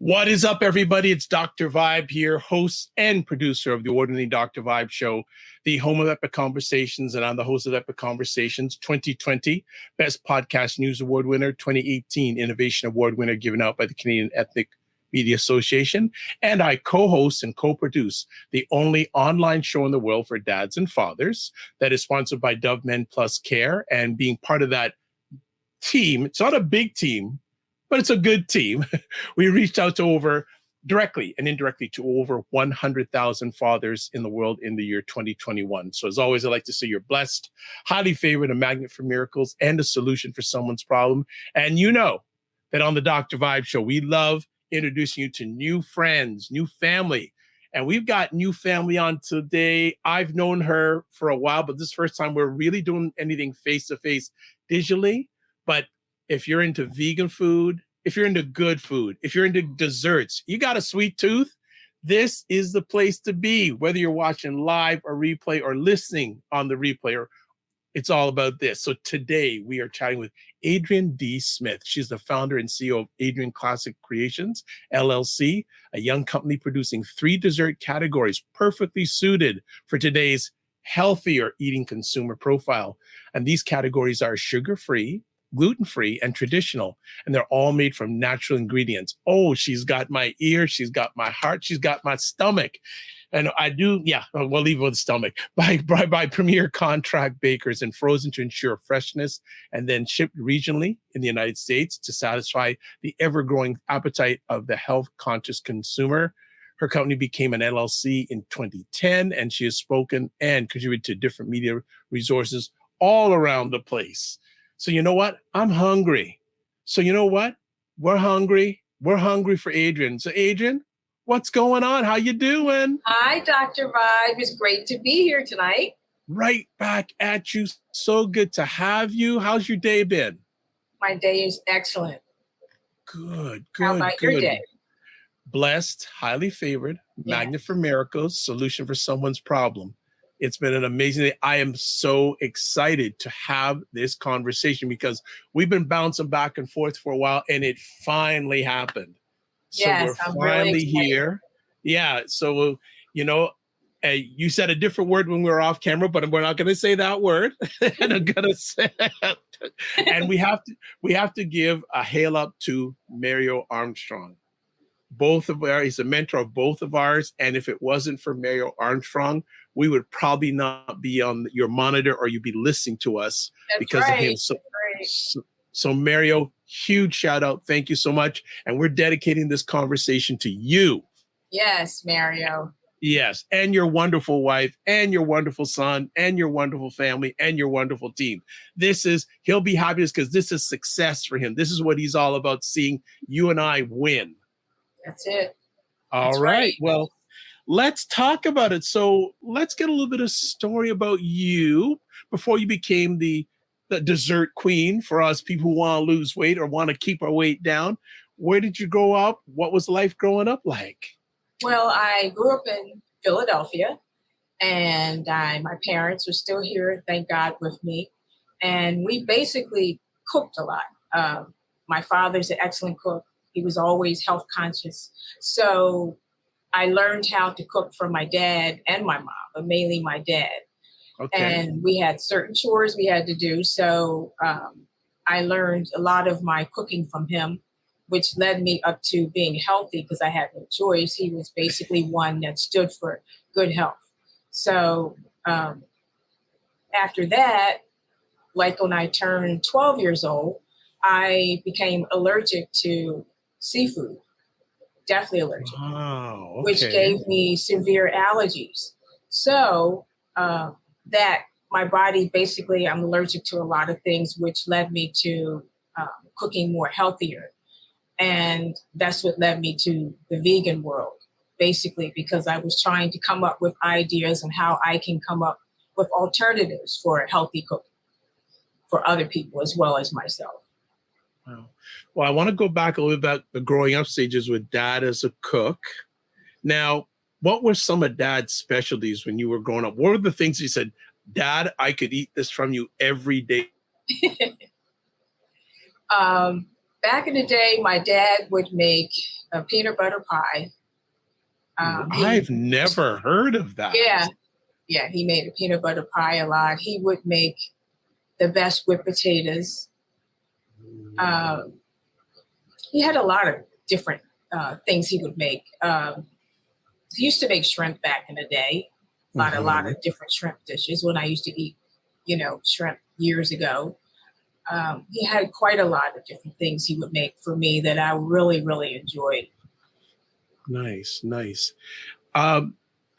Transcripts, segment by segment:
What is up, everybody? It's Dr. Vibe here, host and producer of the award-winning Dr. Vibe Show, the home of Epic Conversations, and I'm the host of Epic Conversations 2020 Best Podcast News Award winner, 2018 Innovation Award winner given out by the Canadian Ethnic Media Association, and I co-host and co-produce the only online show in the world for dads and fathers that is sponsored by Dove Men Plus Care, and being part of that team. It's not a big team, but it's a good team. We reached out to directly and indirectly to over 100,000 fathers in the world in the year 2021. So as always, I'd like to say you're blessed, highly favored, a magnet for miracles, and a solution for someone's problem. And you know that on the Dr. Vibe Show, we love introducing you to new friends, new family. And we've got new family on today. I've known her for a while, but this is the first time we're really doing anything face-to-face digitally. But if you're into vegan food, if you're into good food, if you're into desserts, you got a sweet tooth, this is the place to be. Whether you're watching live or replay or listening on the replay, it's all about this. So today we are chatting with Adrienne D. Smith. She's the founder and CEO of Adrienne Classic Creations, LLC, a young company producing 3 dessert categories perfectly suited for today's healthier eating consumer profile. And these categories are sugar-free, gluten-free, and traditional, and they're all made from natural ingredients. Oh, she's got my ear, she's got my heart, she's got my stomach. And we'll leave it with the stomach. By premier contract bakers and frozen to ensure freshness, and then shipped regionally in the United States to satisfy the ever-growing appetite of the health-conscious consumer. Her company became an LLC in 2010, and she has spoken and contributed to different media resources all around the place. So you know what? I'm hungry. So you know what? We're hungry. We're hungry for Adrienne. So Adrienne, what's going on? How you doing? Hi, Dr. Vibe. It's great to be here tonight. Right back at you. So good to have you. How's your day been? My day is excellent. Good. How about your day? Blessed, highly favored, magnet for miracles, solution for someone's problem. It's been an amazing day. I am so excited to have this conversation because we've been bouncing back and forth for a while, and it finally happened. So yes, we're finally here. Yeah. So, you said a different word when we were off camera, but we're not going to say that word. And I'm going to say, and we have to give a hail up to Mario Armstrong. He's a mentor of both of ours. And if it wasn't for Mario Armstrong, we would probably not be on your monitor, or you'd be listening to us because of him. So Mario, huge shout out. Thank you so much. And we're dedicating this conversation to you. Yes, Mario. Yes. And your wonderful wife and your wonderful son and your wonderful family and your wonderful team. He'll be happy because this is success for him. This is what he's all about, seeing you and I win. That's it. All right. Well, let's talk about it. So let's get a little bit of story about you before you became the dessert queen for us people who want to lose weight or want to keep our weight down. Where did you grow up? What was life growing up like? Well, I grew up in Philadelphia, and my parents are still here, thank God, with me. And we basically cooked a lot. My father's an excellent cook. He was always health conscious. So I learned how to cook from my dad and my mom, but mainly my dad. Okay. And we had certain chores we had to do. So I learned a lot of my cooking from him, which led me up to being healthy because I had no choice. He was basically one that stood for good health. So after that, like when I turned 12 years old, I became allergic to seafood, definitely allergic, wow, okay. Which gave me severe allergies. So that my body, basically, I'm allergic to a lot of things, which led me to cooking more healthier. And that's what led me to the vegan world, basically, because I was trying to come up with ideas on how I can come up with alternatives for healthy cooking for other people as well as myself. Wow. Well, I want to go back a little bit about the growing up stages with Dad as a cook. Now, what were some of Dad's specialties when you were growing up? What were the things you said, Dad, I could eat this from you every day? Back in the day, my dad would make a peanut butter pie. I've never heard of that. Yeah, he made a peanut butter pie a lot. He would make the best whipped potatoes. He had a lot of different things he would make. He used to make shrimp back in the day, a lot of different shrimp dishes when I used to eat, shrimp years ago. He had quite a lot of different things he would make for me that I really, really enjoyed. Nice, nice.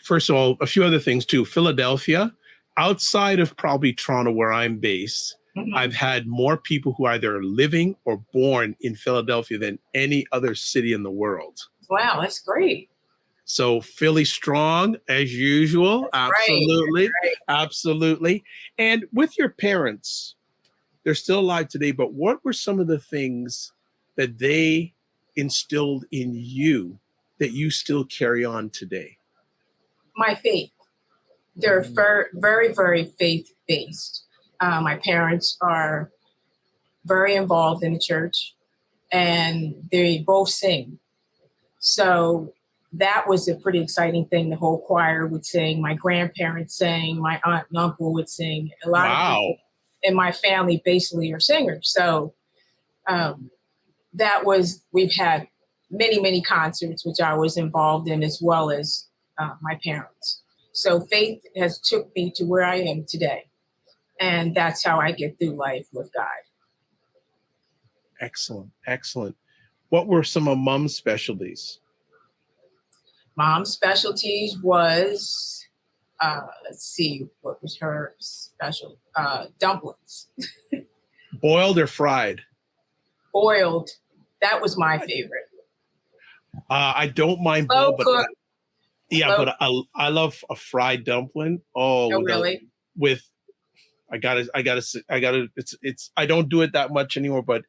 First of all, a few other things too. Philadelphia, outside of probably Toronto, where I'm based, I've had more people who are either living or born in Philadelphia than any other city in the world. Wow, that's great. So Philly strong as usual. That's absolutely. right. Absolutely. And with your parents, they're still alive today, but what were some of the things that they instilled in you that you still carry on today? My faith. They're very, very faith-based. My parents are very involved in the church, and they both sing. So that was a pretty exciting thing. The whole choir would sing. My grandparents sang. My aunt and uncle would sing. A lot of people in my family basically are singers. So we've had many, many concerts, which I was involved in, as well as my parents. So faith has took me to where I am today. And that's how I get through life with God. Excellent. Excellent. What were some of Mom's specialties? Mom's specialties was, let's see, what was her special? Dumplings. Boiled or fried? Boiled. That was my favorite. I don't mind Slow boiled, cook. but I love a fried dumpling. Oh, really? I don't do it that much anymore, but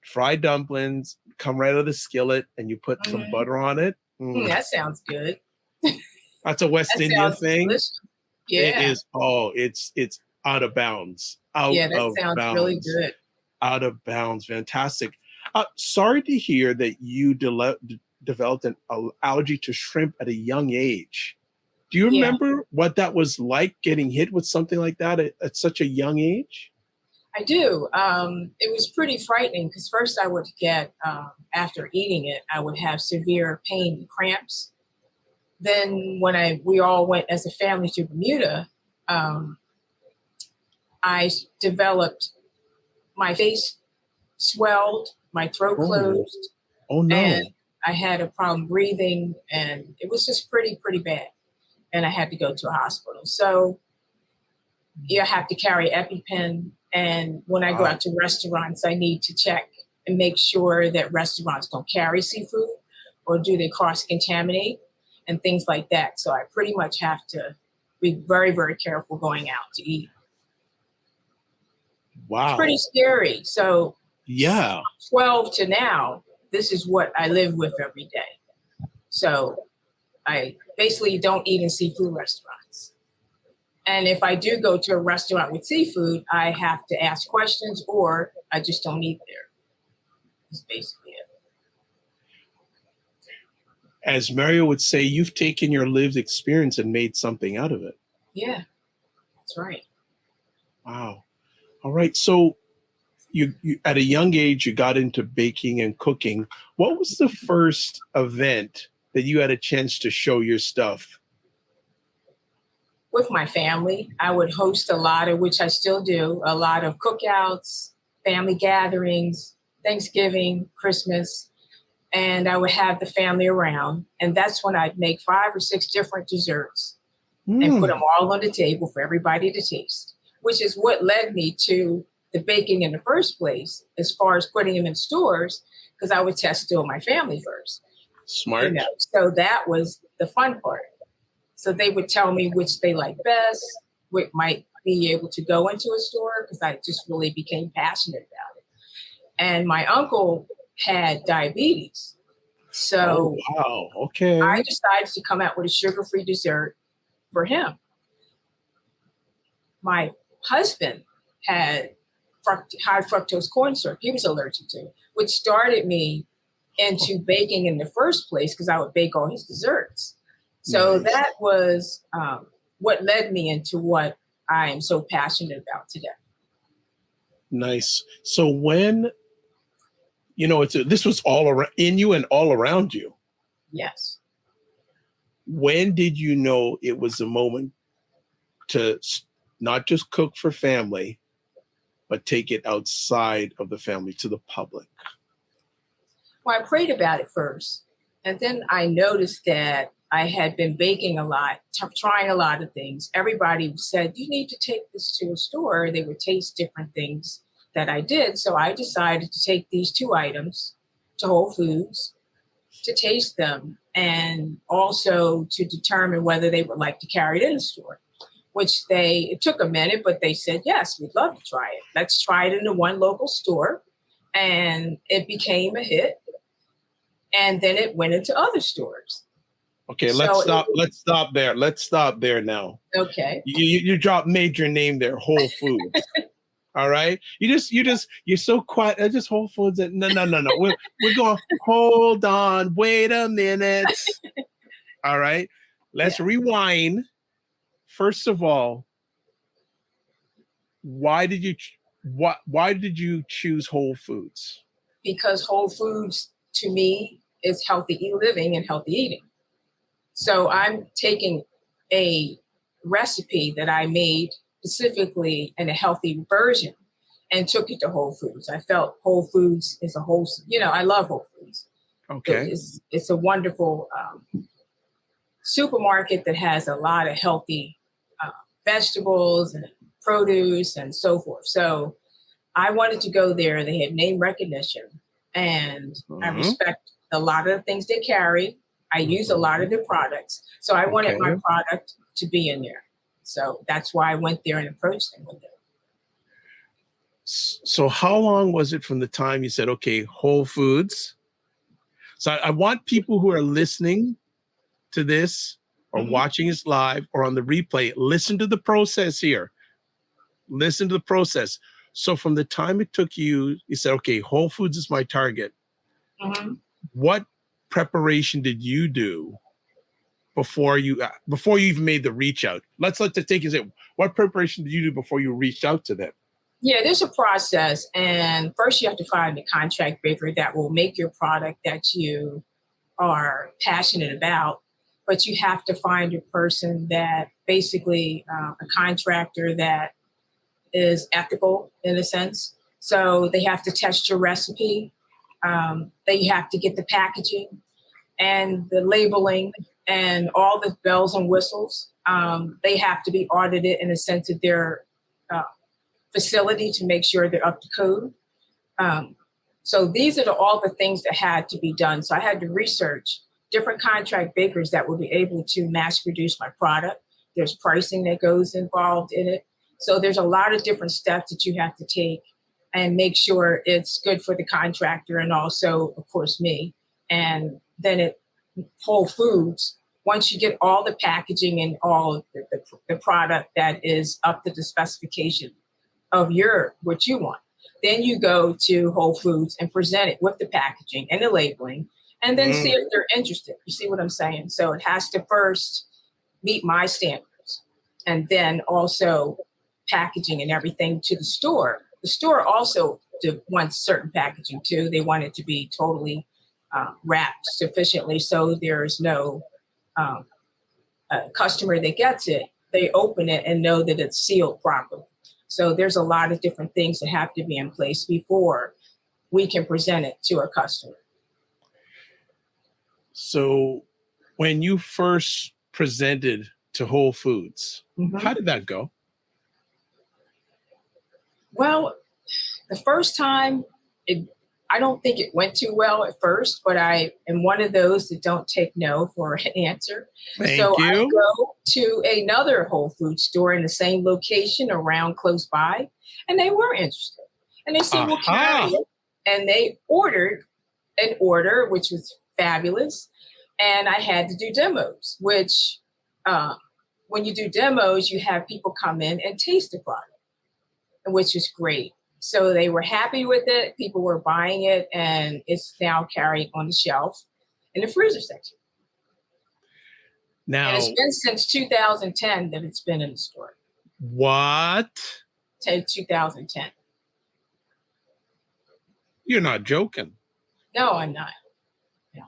fried dumplings come right out of the skillet and you put some butter on it. That sounds good. That's a West Indian thing. Delicious. Yeah. It is. Oh, it's out of bounds. That sounds really good. Out of bounds. Fantastic. Sorry to hear that you developed an allergy to shrimp at a young age. Do you remember what that was like, getting hit with something like that at such a young age? I do. It was pretty frightening because first I would get, after eating it, I would have severe pain and cramps. Then when we all went as a family to Bermuda, I developed, my face swelled, my throat closed. Oh no. And I had a problem breathing, and it was just pretty bad. And I had to go to a hospital. So you have to carry EpiPen. And when I go out to restaurants, I need to check and make sure that restaurants don't carry seafood, or do they cross-contaminate and things like that. So I pretty much have to be very, very careful going out to eat. Wow. It's pretty scary. So 12 to now, this is what I live with every day. So I basically don't eat in seafood restaurants. And if I do go to a restaurant with seafood, I have to ask questions, or I just don't eat there. That's basically it. As Mario would say, you've taken your lived experience and made something out of it. Yeah, that's right. Wow. All right. So you at a young age, you got into baking and cooking. What was the first event that you had a chance to show your stuff? With my family, I would host a lot of, which I still do, a lot of cookouts, family gatherings, Thanksgiving, Christmas, and I would have the family around. And that's when I'd make 5 or 6 different desserts and put them all on the table for everybody to taste, which is what led me to the baking in the first place, as far as putting them in stores, because I would test still my family first. Smart. So that was the fun part. So they would tell me which they like best, what might be able to go into a store, because I just really became passionate about it. And my uncle had diabetes. So I decided to come out with a sugar-free dessert for him. My husband had high fructose corn syrup he was allergic to, which started me into baking in the first place because I would bake all his desserts. So Nice. that was what led me into what I am so passionate about today. Nice. So when, this was all around in you and all around you. Yes. When did you know it was the moment to not just cook for family, but take it outside of the family to the public? Well, I prayed about it first. And then I noticed that I had been baking a lot, trying a lot of things. Everybody said, you need to take this to a store. They would taste different things that I did. So I decided to take these 2 items to Whole Foods to taste them and also to determine whether they would like to carry it in the store, which it took a minute, but they said, yes, we'd love to try it. Let's try it in the one local store. And it became a hit. And then it went into other stores. Okay, let's stop there. Let's stop there now. Okay. You dropped major name there, Whole Foods. All right. You're so quiet. Just Whole Foods. No. We're going, hold on, wait a minute. All right. Let's rewind. First of all, why did you choose Whole Foods? Because Whole Foods to me is healthy living and healthy eating. So I'm taking a recipe that I made specifically in a healthy version and took it to Whole Foods. I felt Whole Foods is a wholesome, I love Whole Foods. Okay. It's a wonderful supermarket that has a lot of healthy vegetables and produce and so forth. So I wanted to go there. They had name recognition and I respect a lot of the things they carry. I use a lot of their products. So I wanted my product to be in there. So that's why I went there and approached them with it. So how long was it from the time you said, okay, Whole Foods? So I want people who are listening to this or watching this live or on the replay, listen to the process here. Listen to the process. So from the time it took you said, okay, Whole Foods is my target. What preparation did you do before you even made the reach out? Let's take you say, what preparation did you do before you reached out to them? Yeah, there's a process. And first you have to find a contract baker that will make your product that you are passionate about. But you have to find a person that basically a contractor that is ethical in a sense. So they have to test your recipe. They have to get the packaging and the labeling and all the bells and whistles. They have to be audited in a sense of their facility to make sure they're up to code. So these are all the things that had to be done. So I had to research different contract bakers that would be able to mass produce my product. There's pricing that goes involved in it. So there's a lot of different steps that you have to take and make sure it's good for the contractor and also, of course, me. And then at Whole Foods, once you get all the packaging and all the product that is up to the specification of what you want, then you go to Whole Foods and present it with the packaging and the labeling and then see if they're interested. You see what I'm saying? So it has to first meet my standards and then also packaging and everything to the store. The store also wants certain packaging too. They want it to be totally wrapped sufficiently so there's no customer that gets it. They open it and know that it's sealed properly. So there's a lot of different things that have to be in place before we can present it to a customer. So when you first presented to Whole Foods, how did that go? Well, the first time, I don't think it went too well at first, but I am one of those that don't take no for an answer. Thank you. I go to another Whole Foods store in the same location around close by, and they were interested. And they said, we'll carry it. And they ordered an order, which was fabulous. And I had to do demos, which when you do demos, you have people come in and taste the product, which is great. So they were happy with it. People were buying it, and it's now carried on the shelf in the freezer section. And it's Now, been since 2010 that it's been in the store. what? To 2010. You're not joking. No, I'm not. No.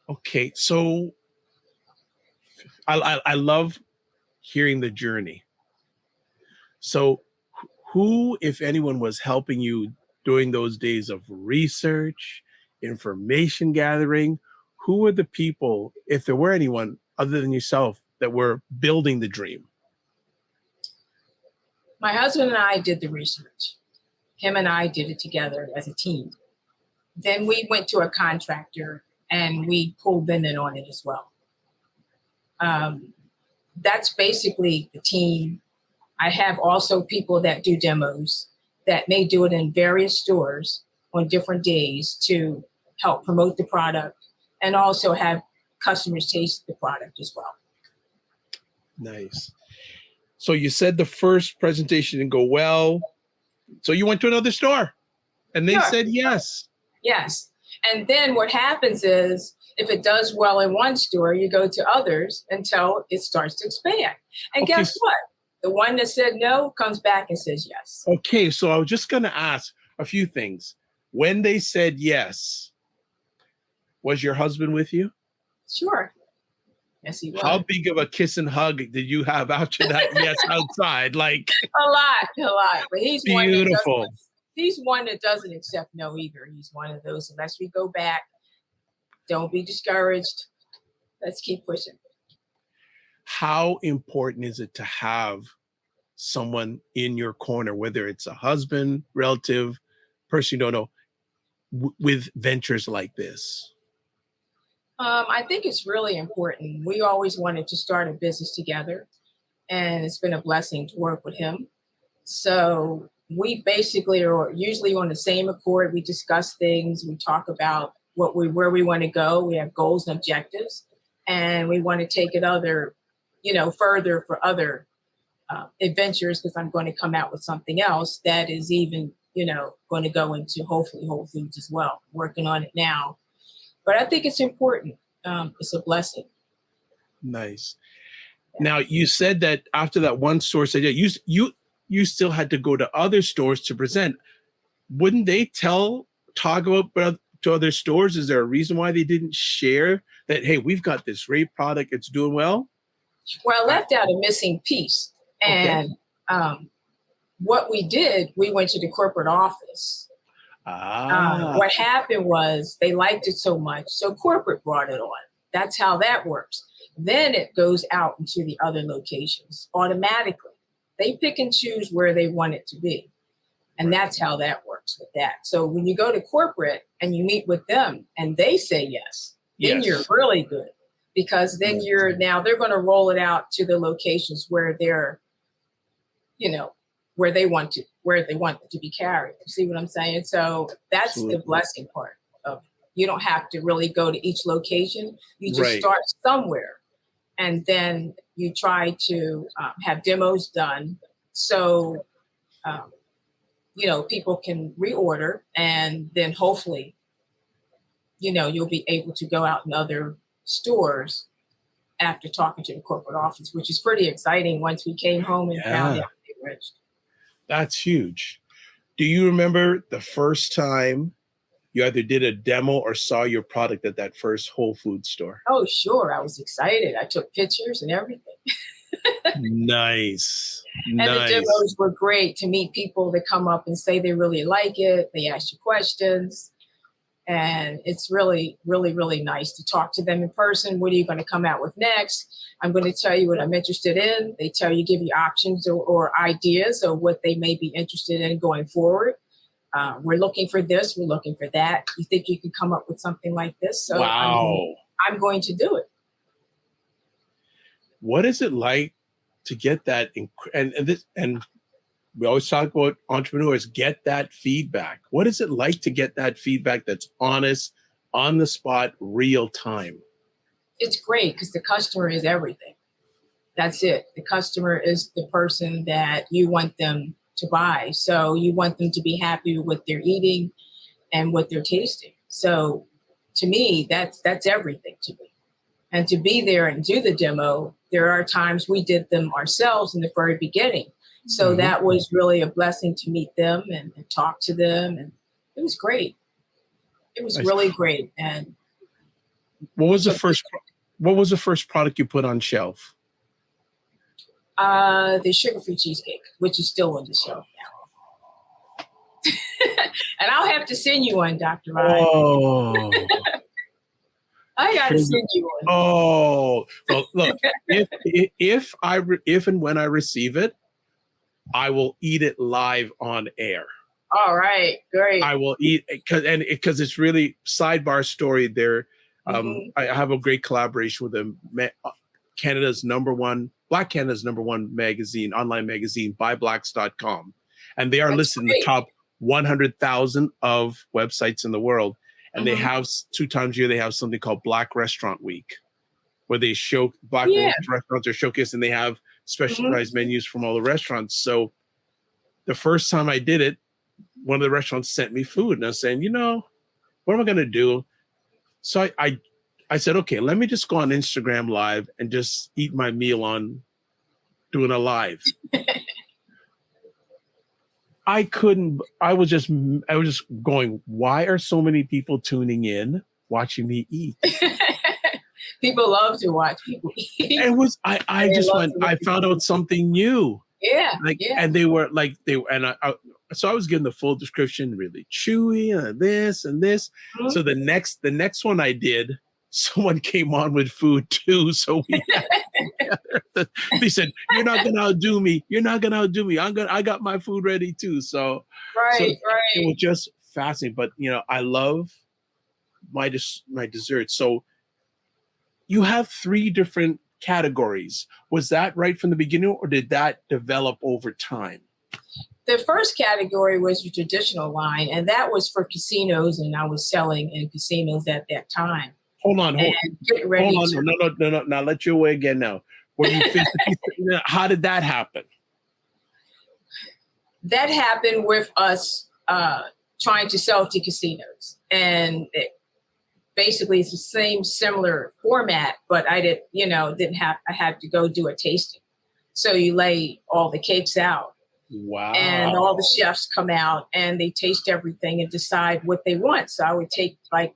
Okay, so I love hearing the journey. So who, if anyone, was helping you during those days of research, information gathering? Who were the people, if there were anyone other than yourself, that were building the dream? My husband and I did the research. Him and I did it together as a team. Then we went to a contractor and we pulled them in on it as well. That's basically the team. I have also people that do demos that may do it in various stores on different days to help promote the product and also have customers taste the product as well. Nice. So you said the first presentation didn't go well. So you went to another store and they Sure. said yes. Yes. And then what happens is if it does well in one store, you go to others until it starts to expand. And Okay. guess what? The one that said no comes back and says yes. Okay, so I was just going to ask a few things. When they said yes, was your husband with you? Sure. Yes, he was. How big of a kiss and hug did you have after that yes outside? Like, A lot. But he's beautiful. one that doesn't accept no either. He's one of those, unless we go back, don't be discouraged. Let's keep pushing. How important is it to have someone in your corner, whether it's a husband, relative, person you don't know, with ventures like this? I think it's really important. We always wanted to start a business together, and it's been a blessing to work with him. So we basically are usually on the same accord. We discuss things. We talk about where we want to go. We have goals and objectives, and we want to take it further for other adventures, because I'm going to come out with something else that is even, going to go into hopefully Whole Foods as well. Working on it now. But I think it's important. It's a blessing. Nice. Now, you said that after that one store said, yeah, you still had to go to other stores to present. Wouldn't they talk about to other stores? Is there a reason why they didn't share that, hey, we've got this great product, it's doing well? Well, I left out a missing piece. And what we did, we went to the corporate office. What happened was they liked it so much, so corporate brought it on. That's how that works. Then it goes out into the other locations automatically. They pick and choose where they want it to be. And that's how that works with that. So when you go to corporate and you meet with them and they say yes, then you're really good, because then they're going to roll it out to the locations where they're, where they want it to be carried. You see what I'm saying? So that's the blessing part of it. You don't have to really go to each location. You just start somewhere, and then you try to have demos done so people can reorder, and then hopefully you'll be able to go out in other stores after talking to the corporate office, which is pretty exciting once we came home and found out they registered. That's huge. Do you remember the first time you either did a demo or saw your product at that first Whole Foods store? Oh, sure. I was excited. I took pictures and everything. Nice. And the demos were great to meet people that come up and say they really like it. They ask you questions. And it's really, really, really nice to talk to them in person. What are you going to come out with next? I'm going to tell you what I'm interested in. They give you options or ideas of what they may be interested in going forward. We're looking for this. We're looking for that. You think you can come up with something like this? So I'm going to do it. What is it like to get that? And we always talk about entrepreneurs, get that feedback. What is it like to get that feedback that's honest, on the spot, real time? It's great because the customer is everything. That's it. The customer is the person that you want them to buy. So you want them to be happy with what they're eating and what they're tasting. So to me, that's everything to me. And to be there and do the demo, there are times we did them ourselves in the very beginning. So that was really a blessing to meet them and talk to them. And it was great. It was really great. And what was the first product you put on shelf? The sugar-free cheesecake, which is still on the shelf now. And I'll have to send you one, Dr. Ryan. Oh. I got to send you one. Oh, well, look, if and when I receive it, I will eat it live on air. All right, great. I will eat because it's really sidebar story there. I have a great collaboration with them. Black Canada's number one magazine, online magazine, byblacks.com. And they are listed in the top 100,000 of websites in the world. And they have 2 times a year, they have something called Black Restaurant Week, where they show Black restaurants are showcased and they have specialized menus from all the restaurants. So the first time I did it, one of the restaurants sent me food and I was saying, what am I going to do? So I said, okay, let me just go on Instagram Live and just eat my meal on doing a live. I was just going, why are so many people tuning in, watching me eat? People love to watch people eat. It was, I found out something new. Yeah. And they were like, so I was getting the full description, really chewy and this and this. So the next one I did, someone came on with food too. So we they said, you're not going to outdo me. You're not going to outdo me. I got my food ready too. So, it was just fascinating. But, I love my dessert. So you have 3 different categories. Was that right from the beginning or did that develop over time? The first category was the traditional line, and that was for casinos, and I was selling in casinos at that time. Hold on. No. Now let you away again now. When you how did that happen? That happened with us trying to sell to casinos. And basically it's the same similar format, but I had to go do a tasting. So you lay all the cakes out. Wow. And all the chefs come out and they taste everything and decide what they want. So I would take like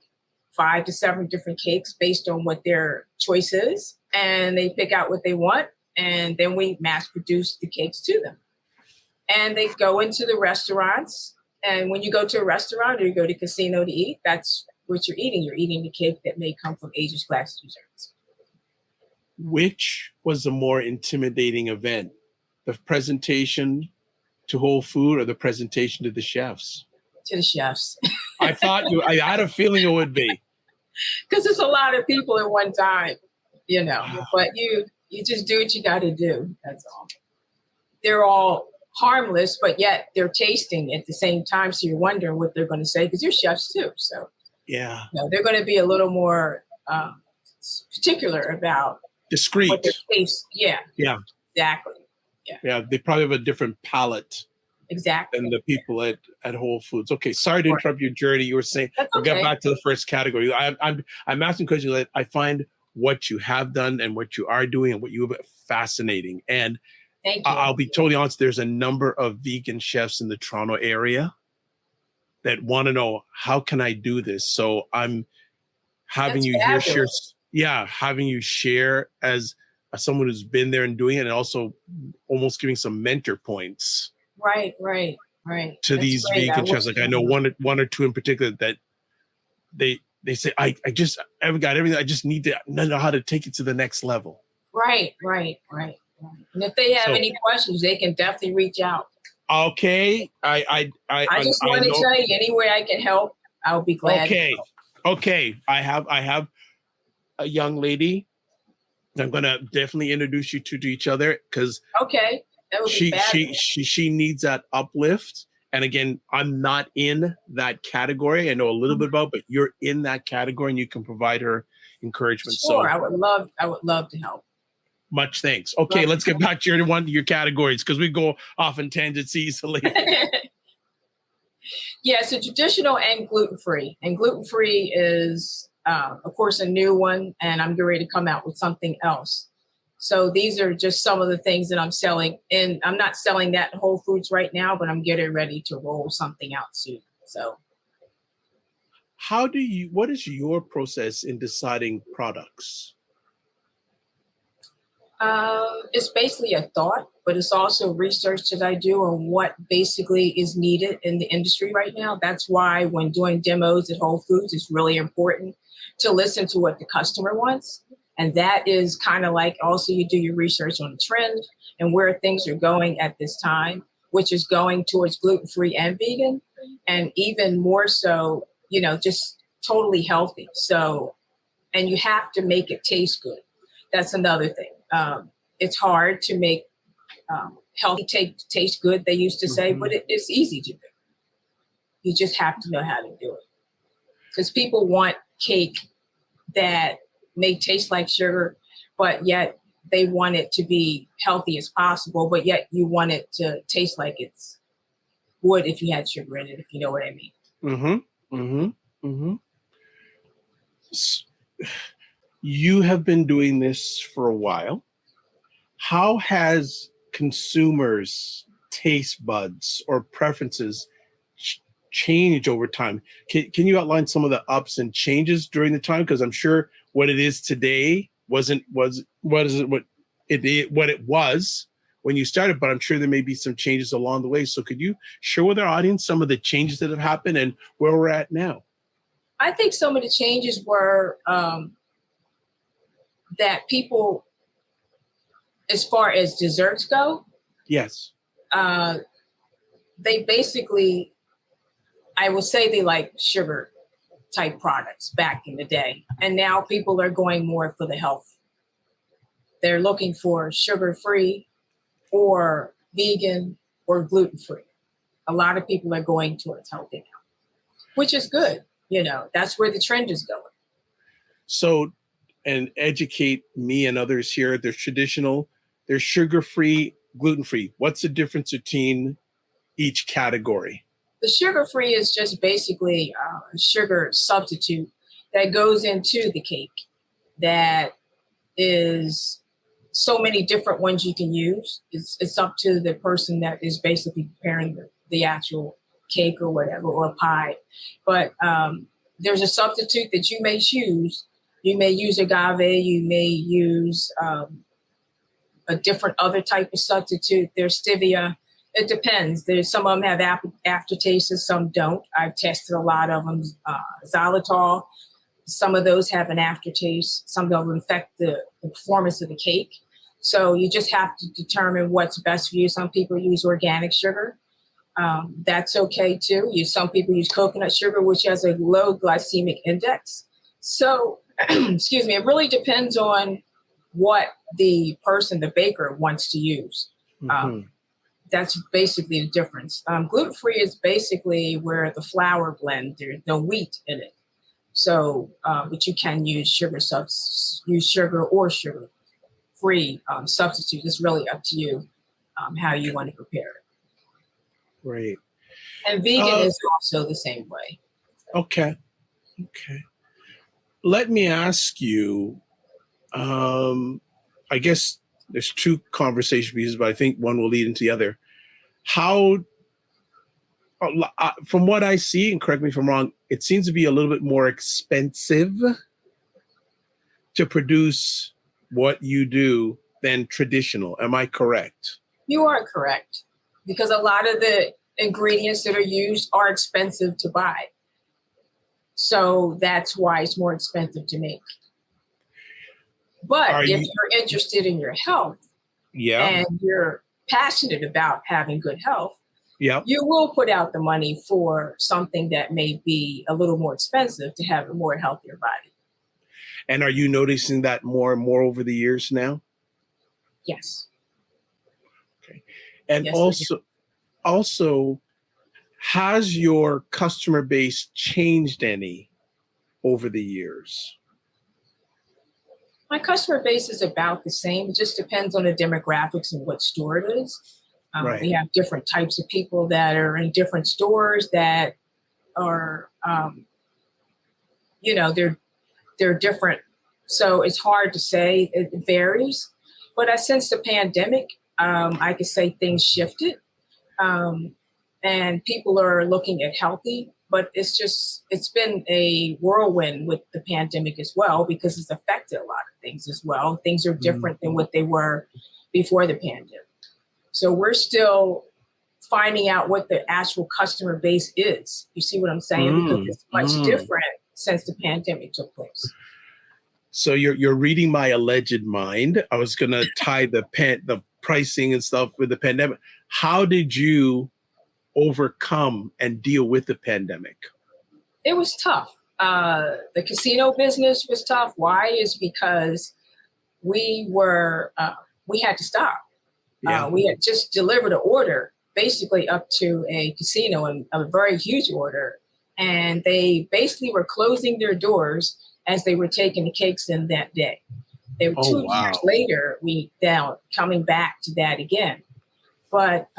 5 to 7 different cakes based on what their choice is. And they pick out what they want. And then we mass produce the cakes to them. And they go into the restaurants. And when you go to a restaurant or you go to a casino to eat, that's what you're eating. You're eating the cake that may come from Asia's Class Desserts. Which was the more intimidating event? The presentation to Whole Food or the presentation to the chefs? To the chefs. I had a feeling it would be. Because it's a lot of people at one time, but you just do what you got to do. That's all. They're all harmless, but yet they're tasting at the same time. So you're wondering what they're going to say because they're chefs too. So yeah, they're going to be a little more particular about discreet. What their taste. Yeah. Exactly. Yeah, they probably have a different palate. Exactly. Than the people at Whole Foods. Okay, sorry to interrupt your journey. You were saying we'll get back to the first category. I'm asking questions that I find what you have done and what you are doing and what you have fascinating. And thank you. I'll be totally honest. There's a number of vegan chefs in the Toronto area that want to know how can I do this. So I'm having you here share. Yeah, having you share as someone who's been there and doing it, and also almost giving some mentor points. Right. To these vegan chefs, like I know one or two in particular that they say, I haven't got everything. I just need to know how to take it to the next level. Right. And if they have any questions, they can definitely reach out. Okay. I just want to tell you, any way I can help, I'll be glad. Okay. I have a young lady. I'm gonna definitely introduce you to each other because she needs that uplift. And again, I'm not in that category. I know a little bit about, but you're in that category and you can provide her encouragement. Sure, I would love to help. Much thanks. Okay, let's get back to your categories because we go off in tangents easily. Yeah, so traditional and gluten-free. And gluten-free is, of course, a new one, and I'm getting ready to come out with something else. So these are just some of the things that I'm selling. And I'm not selling that in Whole Foods right now, but I'm getting ready to roll something out soon. So what is your process in deciding products? it's basically a thought, but it's also research that I do on what basically is needed in the industry right now. That's why when doing demos at Whole Foods, it's really important to listen to what the customer wants. And that is kind of like also you do your research on the trend and where things are going at this time, which is going towards gluten-free and vegan, and even more so, just totally healthy. So, and you have to make it taste good. That's another thing. It's hard to make healthy taste good, they used to say, but it's easy to do. You just have to know how to do it. Because people want cake that may taste like sugar, but yet they want it to be healthy as possible, but yet you want it to taste like it's would if you had sugar in it, if you know what I mean. Mm-hmm. Mm-hmm. Mm-hmm. You have been doing this for a while. How has consumers' taste buds or preferences changed over time? Can you outline some of the ups and changes during the time? Because I'm sure what it is today what it was when you started, but I'm sure there may be some changes along the way. So could you share with our audience some of the changes that have happened and where we're at now? I think some of the changes were that people, as far as desserts go, Yes. They basically, I would say they like sugar type products back in the day. And now people are going more for the health. They're looking for sugar-free or vegan or gluten-free. A lot of people are going towards healthy now, which is good. That's where the trend is going. So, and educate me and others here. There's traditional, there's sugar-free, gluten-free. What's the difference between each category? The sugar-free is just basically a sugar substitute that goes into the cake that is so many different ones you can use. It's up to the person that is basically preparing the actual cake or whatever, or pie. But there's a substitute that you may choose. You may use agave, you may use a different other type of substitute. There's stevia. It depends. There's some of them have aftertastes, some don't. I've tested a lot of them. Xylitol, some of those have an aftertaste. Some of them affect the performance of the cake. So you just have to determine what's best for you. Some people use organic sugar. That's okay too. Some people use coconut sugar, which has a low glycemic index. So, excuse me, it really depends on what the baker wants to use. That's basically the difference. Gluten-free is basically where the flour blend, there's no wheat in it. So, but you can use sugar or sugar-free substitute. It's really up to you how you want to prepare it. Right. And vegan is also the same way. Okay. Let me ask you, I guess there's two conversation pieces, but I think one will lead into the other. How, from what I see, and correct me if I'm wrong, it seems to be a little bit more expensive to produce what you do than traditional. Am I correct? You are correct, because a lot of the ingredients that are used are expensive to buy. So that's why it's more expensive to make. But if you're interested in your health, and you're passionate about having good health, you will put out the money for something that may be a little more expensive to have a more healthier body. And are you noticing that more and more over the years now? Yes. Okay. And yes, also, has your customer base changed any over the years? My customer base is about the same. It just depends on the demographics and what store it is. Right. We have different types of people that are in different stores that are, they're different. So it's hard to say. It varies. But since the pandemic, I could say things shifted, and people are looking at healthy. But it's been a whirlwind with the pandemic as well, because it's affected a lot of things as well. Things are different than what they were before the pandemic. So we're still finding out what the actual customer base is. You see what I'm saying? Because it's much different since the pandemic took place. So you're reading my alleged mind. I was gonna tie the pricing and stuff with the pandemic. How did you overcome and deal with the pandemic? It was tough. The casino business was tough. Why? Is because we had to stop. Yeah. We had just delivered an order basically up to a casino, and a very huge order. And they basically were closing their doors as they were taking the cakes in that day. They were 2 years later, coming back to that again. But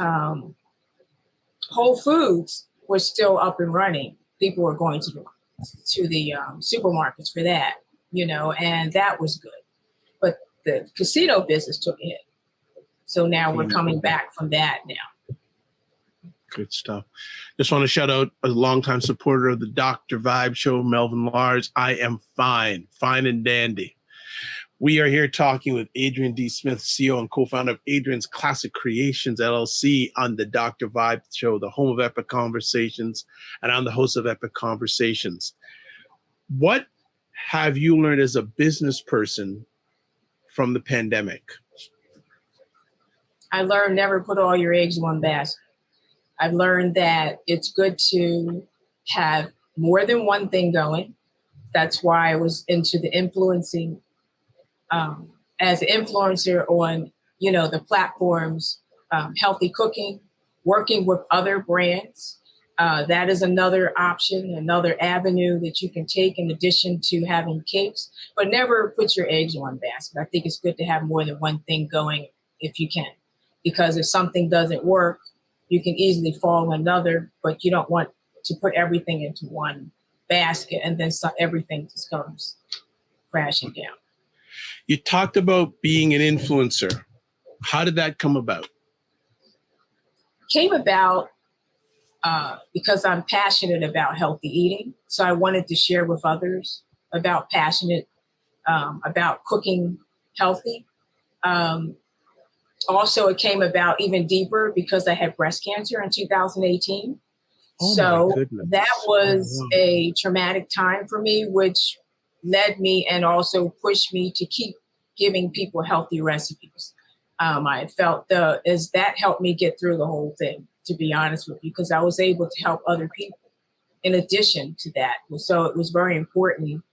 Whole Foods was still up and running. People were going to the supermarkets for that, and that was good. But the casino business took a hit. So now we're coming back from that now. Good stuff. Just want to shout out a longtime supporter of the Dr. Vibe Show, Melvin Lars. I am fine and dandy. We are here talking with Adrienne D. Smith, CEO and co-founder of Adrienne's Classic Creations, LLC, on the Dr. Vibe Show, the home of Epic Conversations, and I'm the host of Epic Conversations. What have you learned as a business person from the pandemic? I learned never put all your eggs in one basket. I've learned that it's good to have more than one thing going. That's why I was into the influencing, as an influencer on, the platforms, healthy cooking, working with other brands. That is another option, another avenue that you can take in addition to having cakes, but never put your eggs in one basket. I think it's good to have more than one thing going if you can, because if something doesn't work, you can easily fall in another, but you don't want to put everything into one basket and then everything just comes crashing down. You talked about being an influencer. How did that come about? Came about because I'm passionate about healthy eating. So I wanted to share with others about cooking healthy. Also, it came about even deeper because I had breast cancer in 2018. So that was a traumatic time for me, which led me and also pushed me to keep giving people healthy recipes. I felt that helped me get through the whole thing, to be honest with you, because I was able to help other people in addition to that. So it was very important,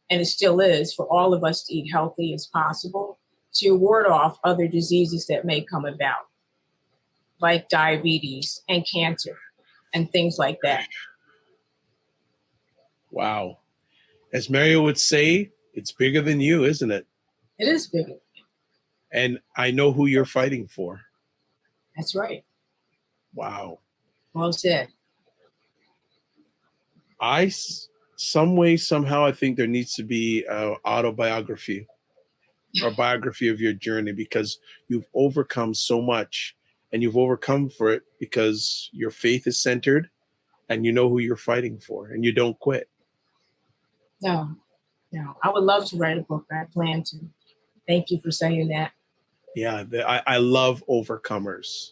and it still is, for all of us to eat healthy as possible, to ward off other diseases that may come about, like diabetes and cancer and things like that. Wow. As Mario would say, it's bigger than you, isn't it? It is bigger. And I know who you're fighting for. That's right. Wow. Well said. Some way, somehow, I think there needs to be an autobiography or biography of your journey, because you've overcome so much, and you've overcome for it because your faith is centered and you know who you're fighting for and you don't quit. No. I would love to write a book. I plan to. Thank you for saying that. Yeah, I love overcomers.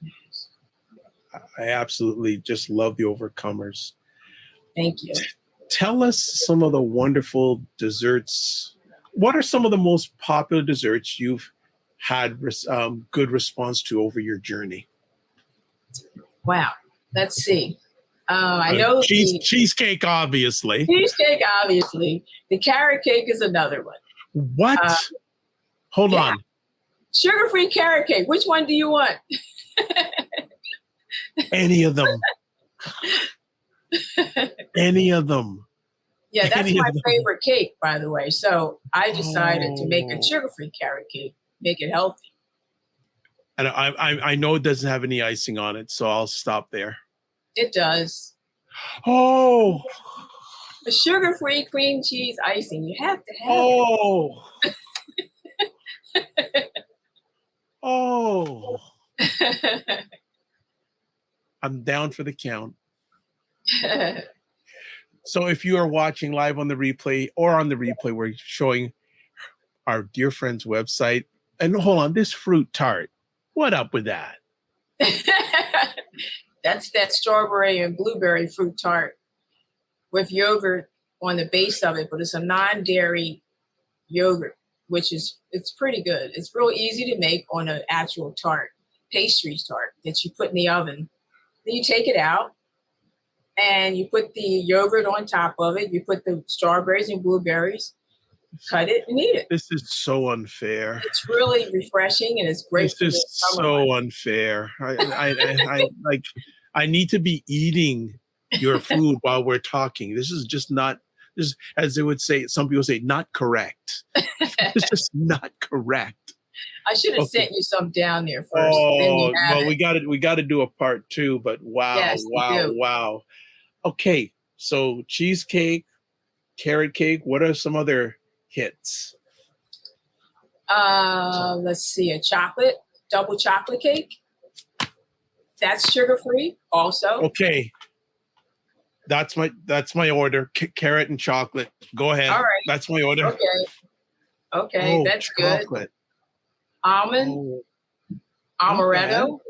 Yes. I absolutely just love the overcomers. Thank you. Tell us some of the wonderful desserts. What are some of the most popular desserts you've had good response to over your journey? Wow. Let's see. I know cheesecake, obviously. Cheesecake, obviously. The carrot cake is another one. What? Hold on. Sugar-free carrot cake. Which one do you want? Any of them. Any of them. Yeah, that's Any of my them. favorite cake, by the way. So I decided to make a Oh. sugar-free carrot cake, make it healthy. And I know it doesn't have any icing on it, so I'll stop there. It does. Oh, A sugar-free cream cheese icing. You have to have oh, oh. it. I'm down for the count. So if you are watching live on the replay or on the replay, we're showing our dear friend's website. And hold on, this fruit tart. What up with that? That's that strawberry and blueberry fruit tart with yogurt on the base of it, but it's a non-dairy yogurt, it's pretty good. It's real easy to make on an actual tart, pastry tart that you put in the oven. Then you take it out and you put the yogurt on top of it. You put the strawberries and blueberries, cut it and eat it. This is so unfair. It's really refreshing and it's great. This is so unfair. I need to be eating your food while we're talking. This is just not, this, as they would say, some people say, not correct. It's just not correct. I should have sent you some down there first. Oh, well, we got to do a part 2, but wow, yes, wow. Okay, so cheesecake, carrot cake. What are some other hits? Let's see, a double chocolate cake. That's sugar-free also. Okay. That's my order. Carrot and chocolate. Go ahead. All right. That's my order. Okay, that's chocolate. Good. Almond, amaretto.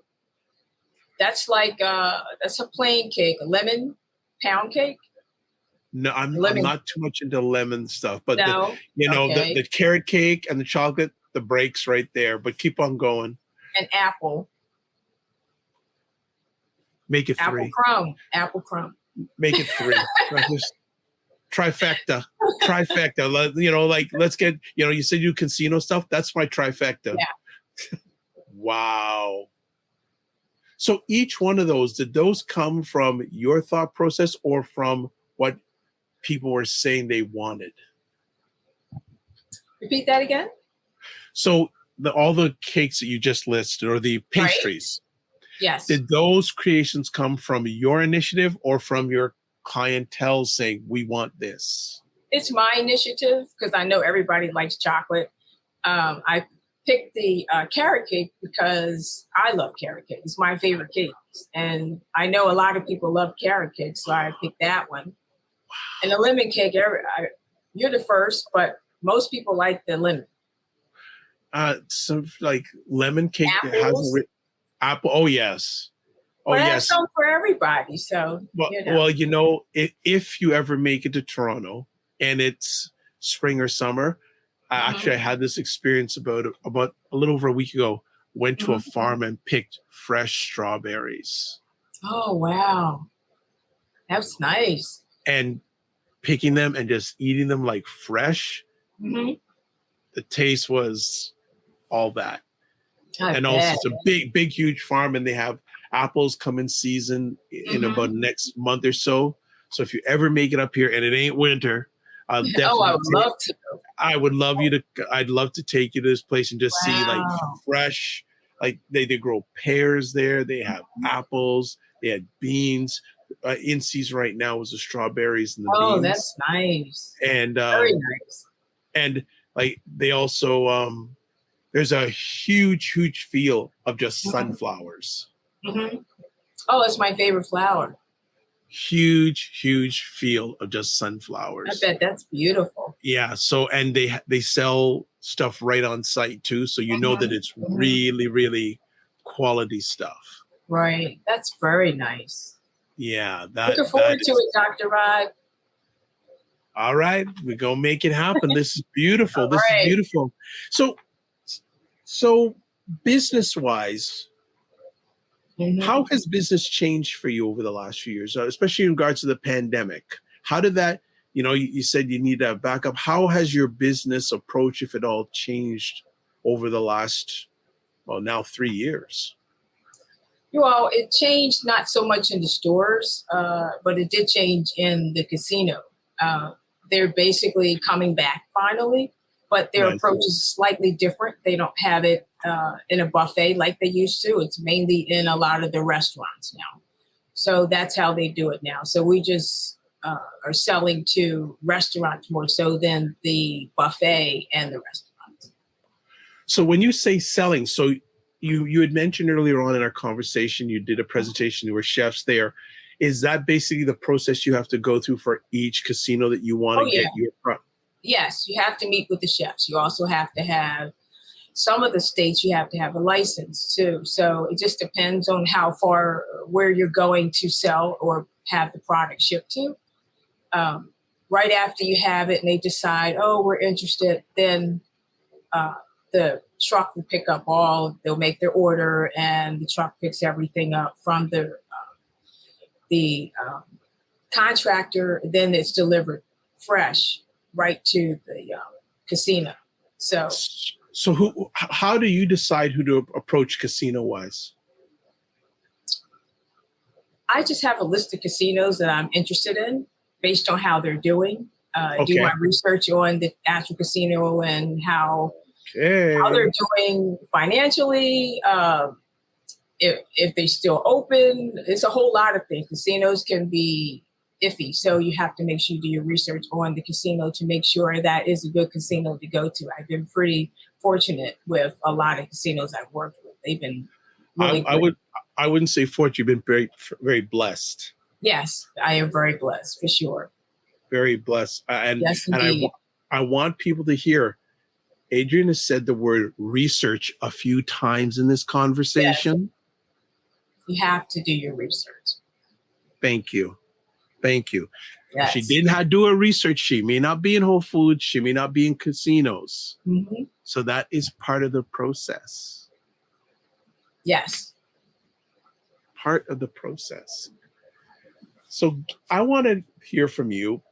That's like that's a plain cake, a lemon pound cake. No, I'm not too much into lemon stuff, but no. The carrot cake and the chocolate, the breaks right there. But keep on going. An apple. Make it 3. Apple crumb. Make it 3. Trifecta. Let's get, you said you casino stuff. That's my trifecta. Yeah. Wow. So each one of those, did those come from your thought process or from what people were saying they wanted? Repeat that again. So all the cakes that you just listed or the pastries. Right. Yes. Did those creations come from your initiative or from your clientele saying, we want this? It's my initiative because I know everybody likes chocolate. I picked the carrot cake because I love carrot cake. It's my favorite cake. And I know a lot of people love carrot cake, so I picked that one. And the lemon cake, you're the first, but most people like the lemon. So like lemon cake that has apple. Oh, yes. Well, that's some for everybody. So, if you ever make it to Toronto and it's spring or summer, actually, I had this experience about a little over a week ago. Went to a farm and picked fresh strawberries. Oh, wow. That's nice. And picking them and just eating them like fresh. Mm-hmm. The taste was all that. Also, it's a big, huge farm, and they have apples come in season in about next month or so. So if you ever make it up here and it ain't winter, I'll definitely. I would love to. I'd love to take you to this place and just see like fresh, like they grow pears there. They have apples. They had beans. In season right now was the strawberries and the beans. Oh, that's nice. And very nice. And like they also there's a huge field of just sunflowers. Mm-hmm. Oh, it's my favorite flower. Huge field of just sunflowers. I bet that's beautiful. Yeah. So, and they sell stuff right on site too. So you know that it's really quality stuff. Right. That's very nice. Yeah. Looking forward to it, Dr. Rod. All right. We're going to make it happen. This is beautiful. This is beautiful. So business-wise, how has business changed for you over the last few years, especially in regards to the pandemic? How did that, you said you need a backup. How has your business approach, if at all, changed over the last, now 3 years? Well, it changed not so much in the stores, but it did change in the casino. they're basically coming back finally, but their Right. approach is slightly different. They don't have it in a buffet like they used to. It's mainly in a lot of the restaurants now. So that's how they do it now. So we just are selling to restaurants more so than the buffet and the restaurants. So when you say selling, so you had mentioned earlier on in our conversation, you did a presentation, there were chefs there. Is that basically the process you have to go through for each casino that you want Oh, to yeah. get your product? Yes, you have to meet with the chefs. You also have to have some of the states you have to have a license too. So it just depends on how far, where you're going to sell or have the product shipped to. Right after you have it and they decide, oh, we're interested, then the truck will pick up they'll make their order and the truck picks everything up from the contractor. Then it's delivered fresh right to the casino. So how do you decide who to approach casino wise? I just have a list of casinos that I'm interested in based on how they're doing. Do my research on the actual casino and how they're doing financially, if they still open. It's a whole lot of things. Casinos can be iffy, so you have to make sure you do your research on the casino to make sure that is a good casino to go to. I've been pretty fortunate with a lot of casinos I've worked with. They've been really I wouldn't say fortunate. You've been very, very blessed. Yes, I am very blessed for sure. Very blessed. Yes, indeed. I want people to hear, Adrienne has said the word research a few times in this conversation. Yes. You have to do your research. Thank you. Thank you. Yes. She didn't have to do her research. She may not be in Whole Foods. She may not be in casinos. Mm-hmm. So that is part of the process. Yes. Part of the process. So I want to hear from you.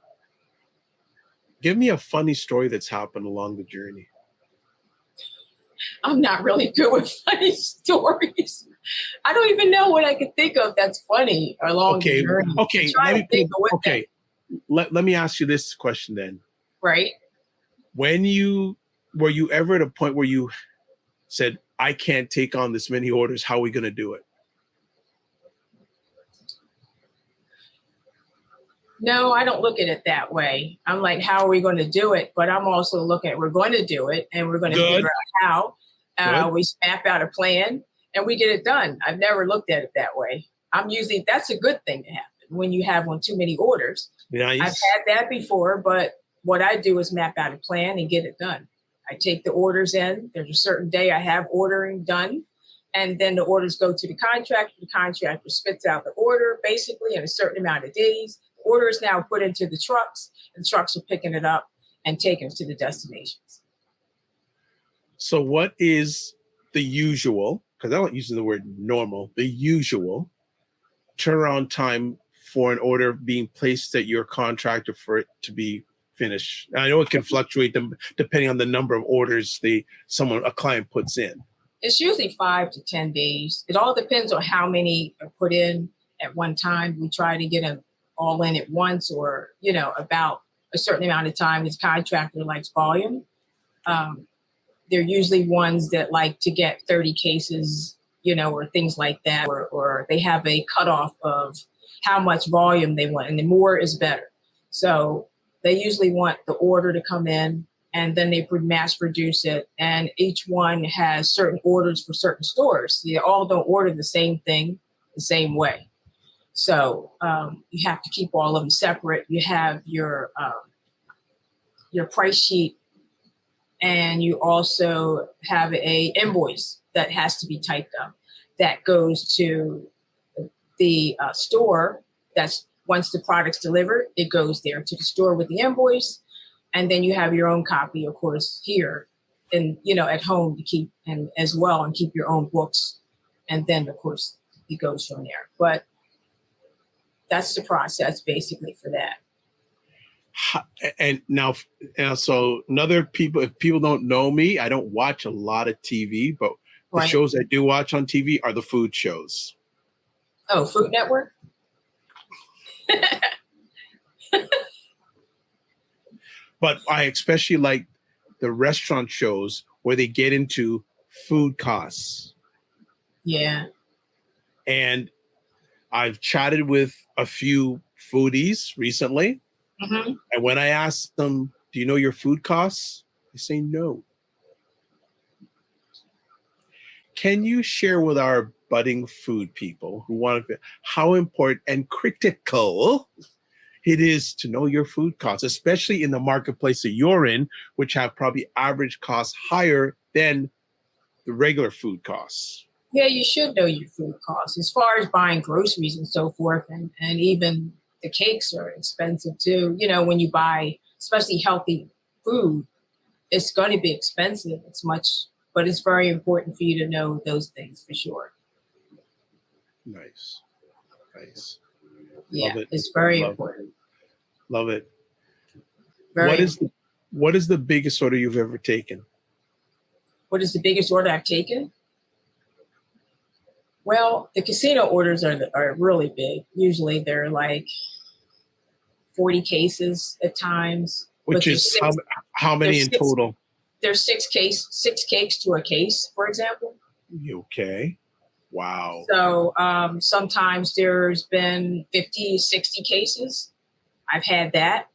Give me a funny story that's happened along the journey. I'm not really good with funny stories. I don't even know what I could think of that's funny along the journey. Okay. Let me ask you this question then. Right. Were you ever at a point where you said, I can't take on this many orders, how are we going to do it? No, I don't look at it that way. I'm like, how are we going to do it? But I'm also looking at, we're going to do it and we're going to figure out how. We map out a plan and we get it done. I've never looked at it that way. That's a good thing to happen when you have too many orders. Nice. I've had that before, but what I do is map out a plan and get it done. I take the orders in. There's a certain day I have ordering done. And then the orders go to the contractor. The contractor spits out the order basically in a certain amount of days. The order is now put into the trucks. And the trucks are picking it up and taking it to the destinations. So what is the usual, because I don't use the word normal, the usual turnaround time for an order being placed at your contractor for it to be finished? I know it can fluctuate depending on the number of orders a client puts in. It's usually 5 to 10 days. It all depends on how many are put in at one time. We try to get them all in at once or, about a certain amount of time. This contractor likes volume. They're usually ones that like to get 30 cases, or things like that, or they have a cutoff of how much volume they want, and the more is better. So they usually want the order to come in, and then they mass produce it. And each one has certain orders for certain stores. They all don't order the same thing the same way. So you have to keep all of them separate. You have your price sheet, and you also have a invoice that has to be typed up that goes to the store. That's once the product's delivered, it goes there to the store with the invoice. And then you have your own copy, of course, here and, at home to keep and as well and keep your own books. And then, of course, it goes from there. But that's the process basically for that. And now, so if people don't know me, I don't watch a lot of TV, but the shows I do watch on TV are the food shows. Oh, Food Network? But I especially like the restaurant shows where they get into food costs. Yeah. And I've chatted with a few foodies recently. Hmm. And when I ask them, do you know your food costs? They say no. Can you share with our budding food people who want to, how important and critical it is to know your food costs, especially in the marketplace that you're in, which have probably average costs higher than the regular food costs? Yeah, you should know your food costs as far as buying groceries and so forth. And even the cakes are expensive too. You know, when you buy, especially healthy food, it's going to be expensive. It's much, but it's very important for you to know those things for sure. Nice. Nice. Yeah, Love it. it's very Love important. Love it. Very What is the biggest order you've ever taken? What is the biggest order I've taken? Well, the casino orders are really big. Usually they're like 40 cases at times. Which But there's is how many there's in total? there's six cakes to a case, for example. Okay. Wow. So sometimes there's been 50, 60 cases. I've had that.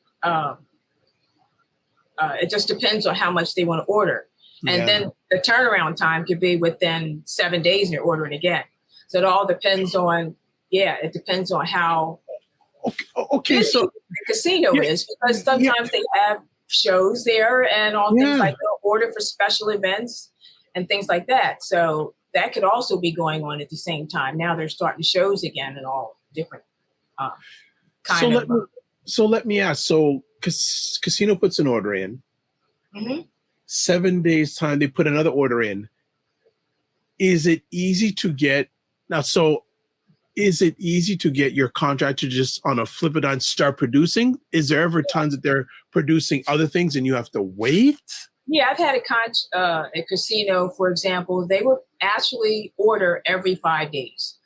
It just depends on how much they want to order. And Yeah. then the turnaround time could be within 7 days and you're ordering again. So it all depends on, it depends on how Okay. busy So the casino yeah, is, because sometimes they have shows there and all yeah. things like they'll order for special events and things like that. So that could also be going on at the same time. Now they're starting shows again and all different uh, kind of. So let me ask. So casino puts an order in. Mhm. 7 days time, they put another order in. Is it easy to get now? So is it easy to get your contractor just on a flip it on start producing? Is there ever times that they're producing other things and you have to wait? Yeah, I've had a casino, for example, they would actually order every 5 days,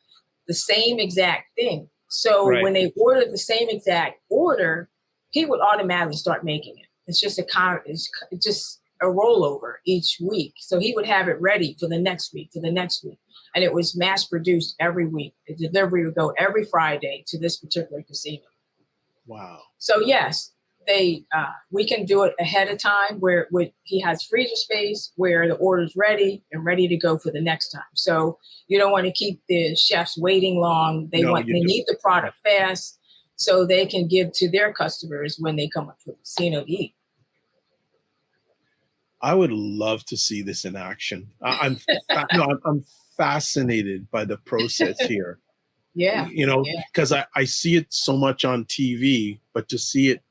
the same exact thing. So Right. when they order the same exact order, he would automatically start making it. It's just it's just a rollover each week. So he would have it ready for the next week, and it was mass produced every week. The delivery would go every Friday to this particular casino. Wow. So yes, we can do it ahead of time where he has freezer space where the order's ready and ready to go for the next time. So you don't want to keep the chefs waiting long. They need the product fast so they can give to their customers when they come up to the casino to eat. I would love to see this in action. I'm fascinated by the process here. Yeah. Because I see it so much on TV, but to see it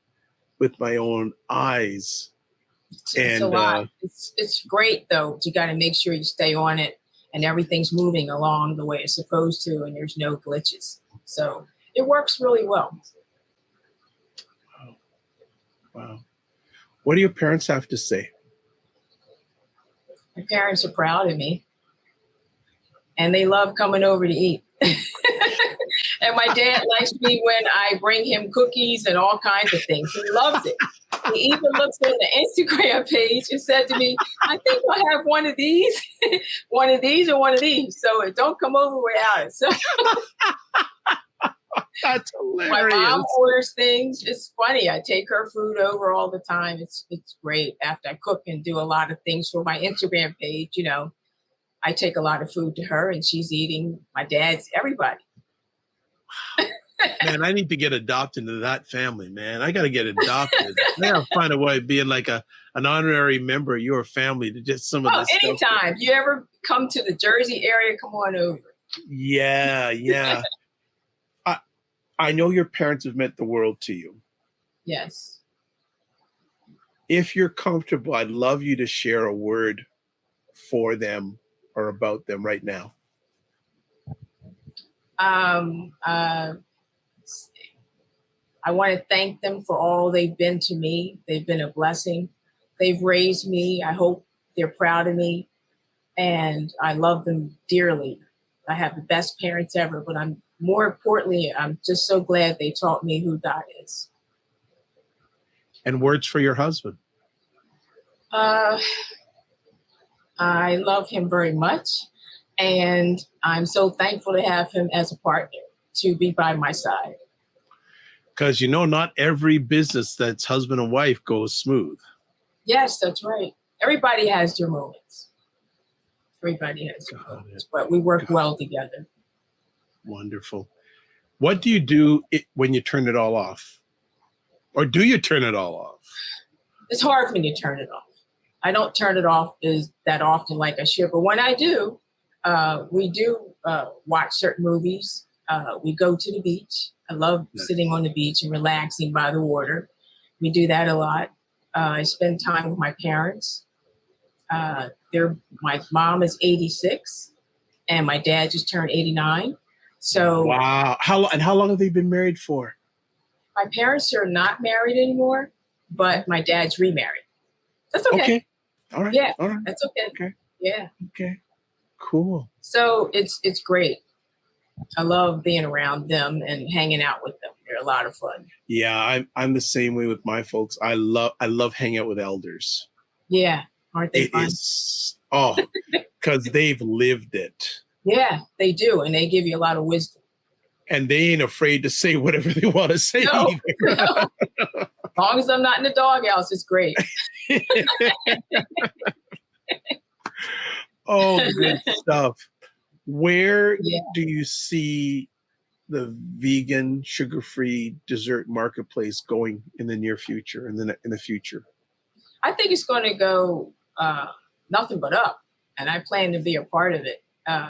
with my own eyes. It's a lot. It's great though. You got to make sure you stay on it and everything's moving along the way it's supposed to, and there's no glitches. So it works really well. Wow. What do your parents have to say? My parents are proud of me and they love coming over to eat. And my dad likes me when I bring him cookies and all kinds of things. He loves it. He even looks on the Instagram page and said to me, I think I'll have one of these, one of these or one of these. So don't come over without it. So That's hilarious. My mom orders things. It's funny. I take her food over all the time. It's great. After I cook and do a lot of things for my Instagram page, I take a lot of food to her and she's eating, my dad's, everybody. Man, I need to get adopted into that family, man. I got to get adopted. I got to find a way of being like an honorary member of your family to just some of this anytime. stuff. If you ever come to the Jersey area, come on over. Yeah. I know your parents have meant the world to you. Yes. If you're comfortable, I'd love you to share a word for them or about them right now. I want to thank them for all they've been to me. They've been a blessing. They've raised me. I hope they're proud of me. And I love them dearly. I have the best parents ever, but more importantly, I'm just so glad they taught me who God is. And words for your husband. Uh, I love him very much, and I'm so thankful to have him as a partner to be by my side. Because not every business that's husband and wife goes smooth. Yes, that's right. Everybody has their moments. Everybody has their moments, but we work well together. Wonderful. What do you do when you turn it all off? Or do you turn it all off? It's hard for me to turn it off. I don't turn it off that often like I should, but when I do, we do watch certain movies. We go to the beach. I love sitting on the beach and relaxing by the water. We do that a lot. I spend time with my parents. My mom is 86 and my dad just turned 89. So wow. How long have they been married for? My parents are not married anymore, but my dad's remarried. That's okay. Okay. All right. Yeah. All right. That's okay. Okay. Yeah. Okay. Cool. So it's great. I love being around them and hanging out with them. They're a lot of fun. Yeah, I'm the same way with my folks. I love hanging out with elders. Yeah. Aren't they fun? Because they've lived it. Yeah, they do. And they give you a lot of wisdom. And they ain't afraid to say whatever they want to say either. No. As long as I'm not in the doghouse, it's great. Oh, good stuff. Where do you see the vegan, sugar-free dessert marketplace going in the near future, in the future? I think it's going to go nothing but up, and I plan to be a part of it.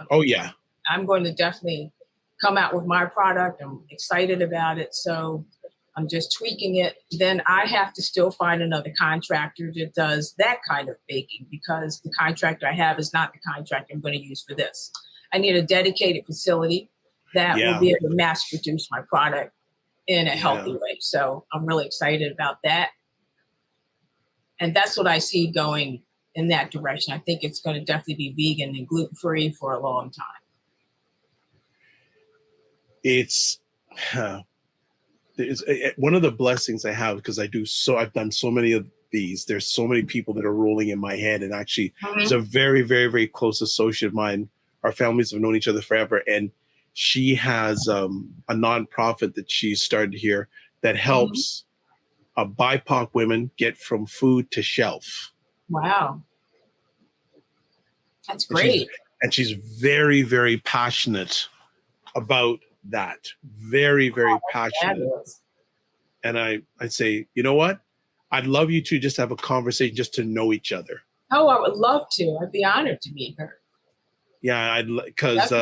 Oh, yeah. I'm going to definitely come out with my product. I'm excited about it, so I'm just tweaking it. Then I have to still find another contractor that does that kind of baking, because the contractor I have is not the contractor I'm going to use for this. I need a dedicated facility that will be able to mass produce my product in a healthy way. So I'm really excited about that. And that's what I see going in that direction. I think it's going to definitely be vegan and gluten-free for a long time. It's one of the blessings I have, because I've done so many of these. There's so many people that are rolling in my head, and actually it's a very, very, very close associate of mine. Our families have known each other forever, and she has a nonprofit that she started here that helps BIPOC women get from food to shelf. Wow. That's great. And she's very, very passionate about that. Very, very passionate. Fabulous. And I say, you know what? I'd love you to just have a conversation just to know each other. Oh, I would love to. I'd be honored to meet her. Yeah, because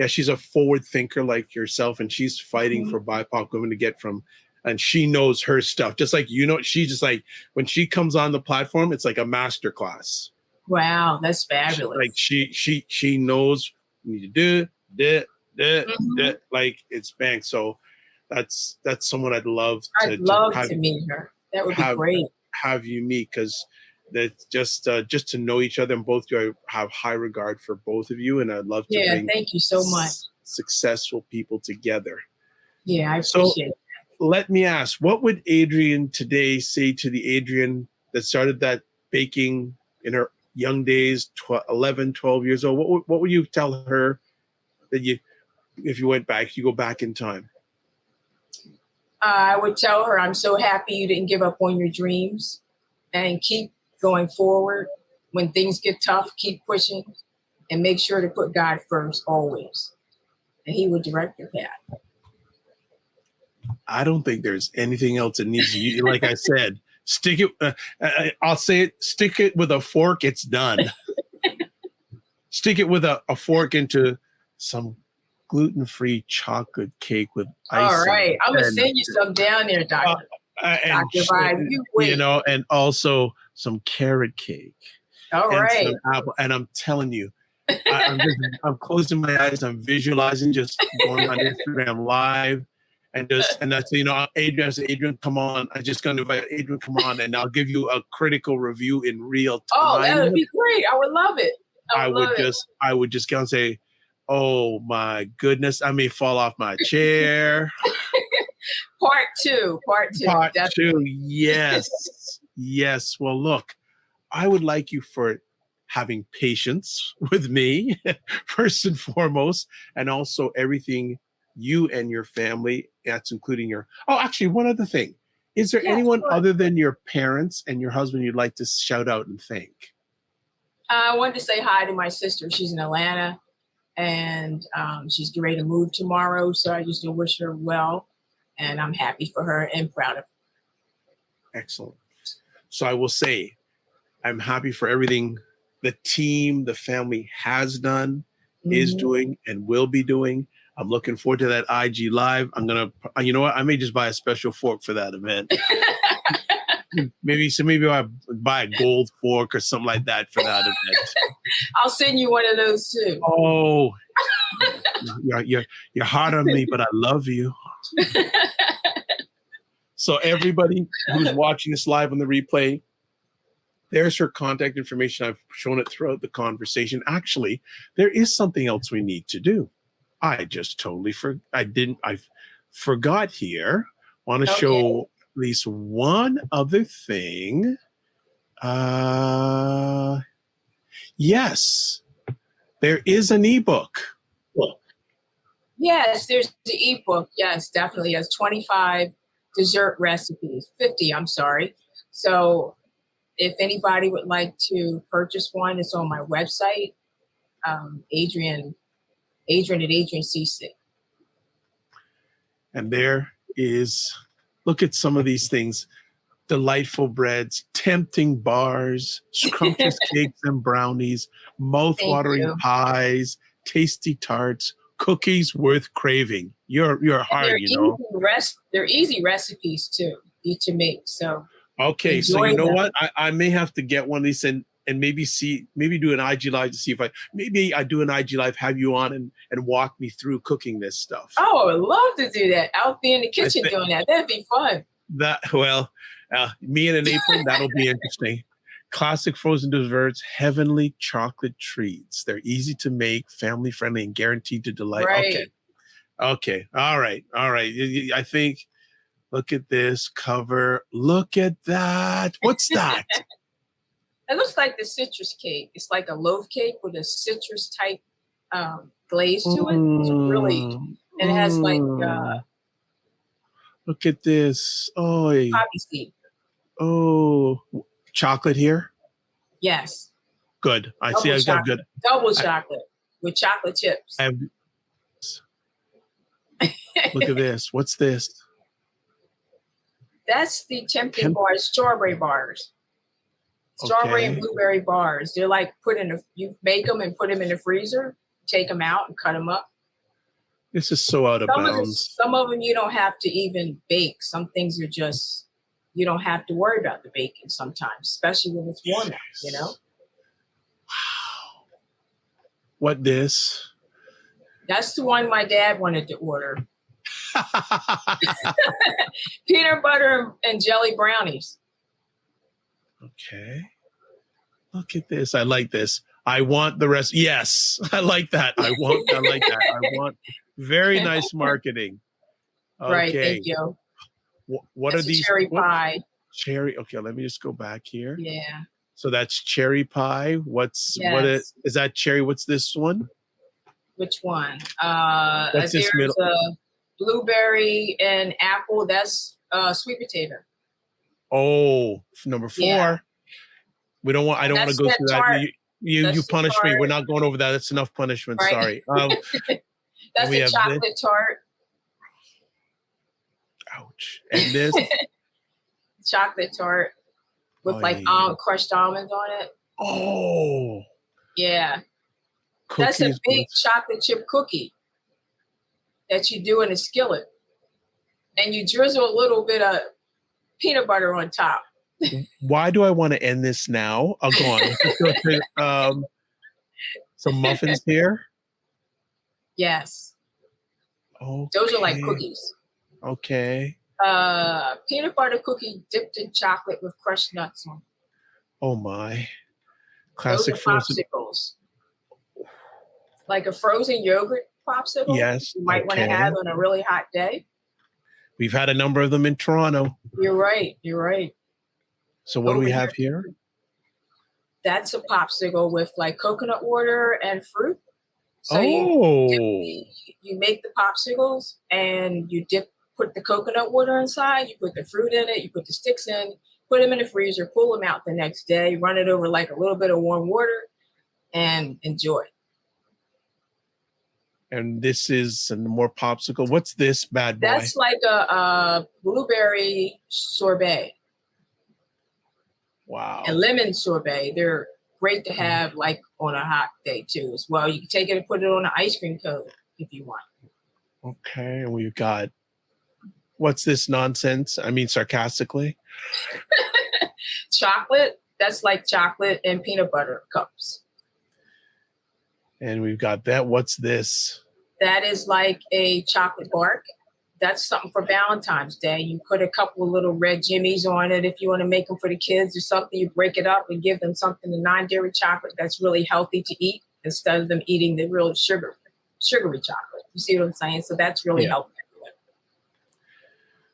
she's a forward thinker like yourself, and she's fighting for BIPOC women to get from, and she knows her stuff. Just like, she's just like, when she comes on the platform, it's like a master class. Wow, that's fabulous. Like she knows what you need to do, like it's bang. So that's someone I'd love to meet her. That would be great. Have you meet, because that's just to know each other, and both you have high regard for both of you, and I'd love to bring thank you so much. Successful people together. Yeah, I appreciate it. Let me ask, what would Adrienne today say to the Adrienne that started that baking in her young days, 11, 12 years old? What would you tell her that if you go back in time? I would tell her, I'm so happy you didn't give up on your dreams, and keep going forward. When things get tough, keep pushing, and make sure to put God first always, and He will direct your path. I don't think there's anything else that needs to, like I said, stick it. I'll say it, stick it with a fork. It's done. Stick it with a fork into some gluten-free chocolate cake with icing. All right. I'm going to send you some down there, Doctor. Dr. Vibe, you wait. And also some carrot cake. All right. Some apple. And I'm telling you, I'm closing my eyes. I'm visualizing, just going on Instagram Live. And that's, Adrienne, come on. I'm just going to invite Adrienne, come on, and I'll give you a critical review in real time. Oh, that would be great. I would love it. I would just go and say, oh my goodness, I may fall off my chair. Part two. Part Definitely. two. Yes. Yes. Well, look, I would like you for having patience with me, first and foremost, and also everything you and your family, that's including your, oh, actually, one other thing. Is there Yeah, anyone sure. other than your parents and your husband you'd like to shout out and thank? I wanted to say hi to my sister. She's in Atlanta, and she's getting ready to move tomorrow. So I just wish her well, and I'm happy for her and proud of her. Excellent. So I will say, I'm happy for everything the team, the family has done, is doing, and will be doing. I'm looking forward to that IG Live. I'm going to, you know what? I may just buy a special fork for that event. maybe I buy a gold fork or something like that for that event. I'll send you one of those too. Oh, you're hard on me, but I love you. So everybody who's watching this live on the replay, there's her contact information. I've shown it throughout the conversation. Actually, there is something else we need to do. I just totally I forgot here. Want to show at least one other thing. Yes, there is an ebook. Yes, there's the ebook. Yes, definitely. It has 25 dessert recipes, 50, I'm sorry. So if anybody would like to purchase one, it's on my website, Adrienne at Adrienne CC. And there is, look at some of these things. Delightful breads, tempting bars, scrumptious cakes and brownies, mouth-watering pies, tasty tarts, cookies worth craving. You're hard, you know. They're easy recipes too, to make. So okay, so you know what? I may have to get one of these and maybe do an IG Live to see if I do an IG Live, have you on and walk me through cooking this stuff. Oh, I would love to do that. I'll be in the kitchen doing that. That'd be fun. Me in an apron, that'll be interesting. Classic frozen desserts, heavenly chocolate treats. They're easy to make, family friendly, and guaranteed to delight. Right. Okay. All right. I think, look at this cover. Look at that. What's that? It looks like the citrus cake. It's like a loaf cake with a citrus type glaze to it. It's really, and it has like look at this. Oh, poppy seed. Oh, chocolate here? Yes. Good. I see. I've got good. Double chocolate with chocolate chips. Look at this. What's this? That's the tempting bars, strawberry bars. Strawberry and blueberry bars. They're like you bake them and put them in the freezer, take them out and cut them up. This is so out of bounds. Some of them you don't have to even bake. Some things are just, you don't have to worry about the baking sometimes, especially when it's warm out, you know? Wow. What this? That's the one my dad wanted to order. Peanut butter and jelly brownies. Okay. Look at this. I like this. I want the rest. Yes, I like that. I like that. I want very nice marketing. Okay. Right. Thank you. What are these? Cherry pie. Cherry. Okay. Let me just go back here. Yeah. So that's cherry pie. What is that cherry? What's this one? Which one? What's this middle? Blueberry and apple. That's sweet potato. Oh, number 4. Yeah. I don't want to go through that. You punish me. We're not going over that. That's enough punishment. Right. Sorry. That's the chocolate tart. Ouch. And this? Chocolate tart with crushed almonds on it. Oh. Yeah. Cookies. That's a big chocolate chip cookie that you do in a skillet. And you drizzle a little bit of peanut butter on top. Why do I want to end this now? I'll go on. Let's go to some muffins here. Yes. Okay. Those are like cookies. Okay. Peanut butter cookie dipped in chocolate with crushed nuts on. Oh my. Classic popsicles. Like a frozen yogurt popsicle. Yes. You might want to have on a really hot day. We've had a number of them in Toronto. You're right. You're right. So what do we Over have here? That's a popsicle with like coconut water and fruit. So you make the popsicles and you put the coconut water inside, you put the fruit in it, you put the sticks in, put them in the freezer, pull them out the next day, run it over like a little bit of warm water and enjoy. And this is some more popsicle. What's this bad boy? That's like a blueberry sorbet. Wow. And lemon sorbet. They're great to have like on a hot day too as well. You can take it and put it on an ice cream cone if you want. Okay, and we've got, what's this nonsense? I mean, sarcastically. Chocolate. That's like chocolate and peanut butter cups. And we've got that. What's this? That is like a chocolate bark. That's something for Valentine's Day. You put a couple of little red jimmies on it. If you want to make them for the kids or something, you break it up and give them something, the non-dairy chocolate that's really healthy to eat instead of them eating the real sugary chocolate. You see what I'm saying? So that's really helpful.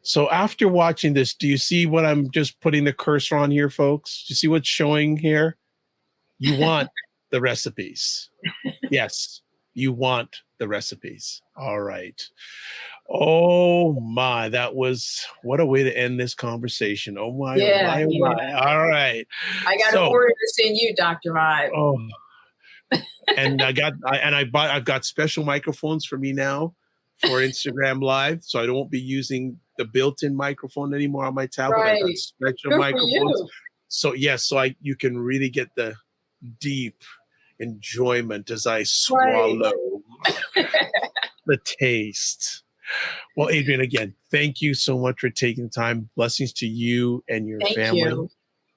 So after watching this, do you see what I'm just putting the cursor on here, folks? Do you see what's showing here? You want the recipes. Yes, you want the recipes. All right. Oh my, that was, what a way to end this conversation. Oh my, yeah. My. All right. I got to order to send you, Dr. Vibe. Oh. And I've got special microphones for me now for Instagram Live, so I won't be using the built-in microphone anymore on my tablet. Right. I've got special microphones. So yes, you can really get the deep enjoyment as I swallow the taste. Well, Adrienne, again, thank you so much for taking the time. Blessings to you and your family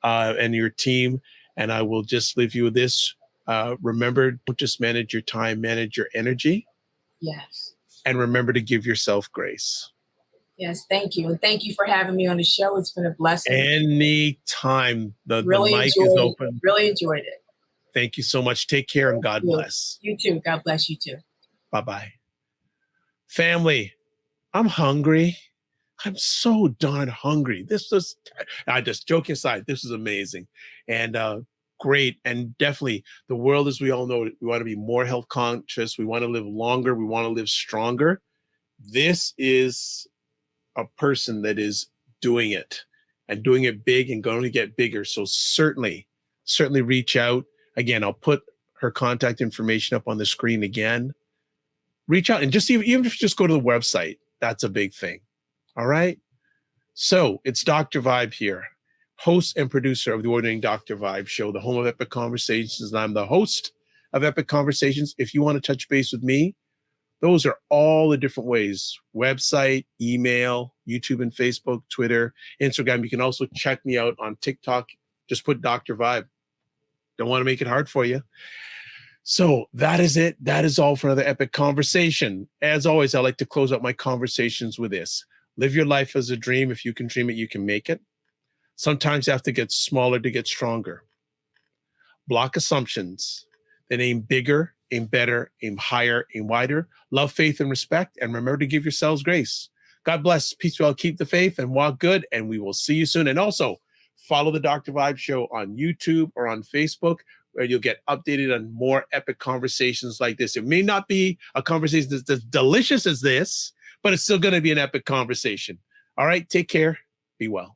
and your team. And I will just leave you with this. Remember, don't just manage your time, manage your energy. Yes. And remember to give yourself grace. Yes, thank you. And thank you for having me on the show. It's been a blessing. Anytime. The mic is open. Really enjoyed it. Thank you so much. Take care and God bless. You too. God bless you too. Bye-bye. Family, I'm hungry. I'm so darn hungry. I just joking aside, this is amazing and great. And definitely the world, as we all know, we want to be more health conscious. We want to live longer. We want to live stronger. This is a person that is doing it and doing it big and going to get bigger. So certainly reach out. Again, I'll put her contact information up on the screen again. Reach out and just even if you just go to the website, that's a big thing. All right. So it's Dr. Vibe here, host and producer of the Ordinary Dr. Vibe show, the home of Epic Conversations. And I'm the host of Epic Conversations. If you want to touch base with me, those are all the different ways: website, email, YouTube and Facebook, Twitter, Instagram. You can also check me out on TikTok. Just put Dr. Vibe. Don't want to make it hard for you. So that is it. That is all for another epic conversation. As always, I like to close out my conversations with this. Live your life as a dream. If you can dream it, you can make it. Sometimes you have to get smaller to get stronger. Block assumptions. Then aim bigger, aim better, aim higher, aim wider. Love, faith, and respect. And remember to give yourselves grace. God bless. Peace well. Keep the faith and walk good. And we will see you soon. And also follow the Dr. Vibe Show on YouTube or on Facebook, where you'll get updated on more epic conversations like this. It may not be a conversation that's as delicious as this, but it's still going to be an epic conversation. All right. Take care. Be well.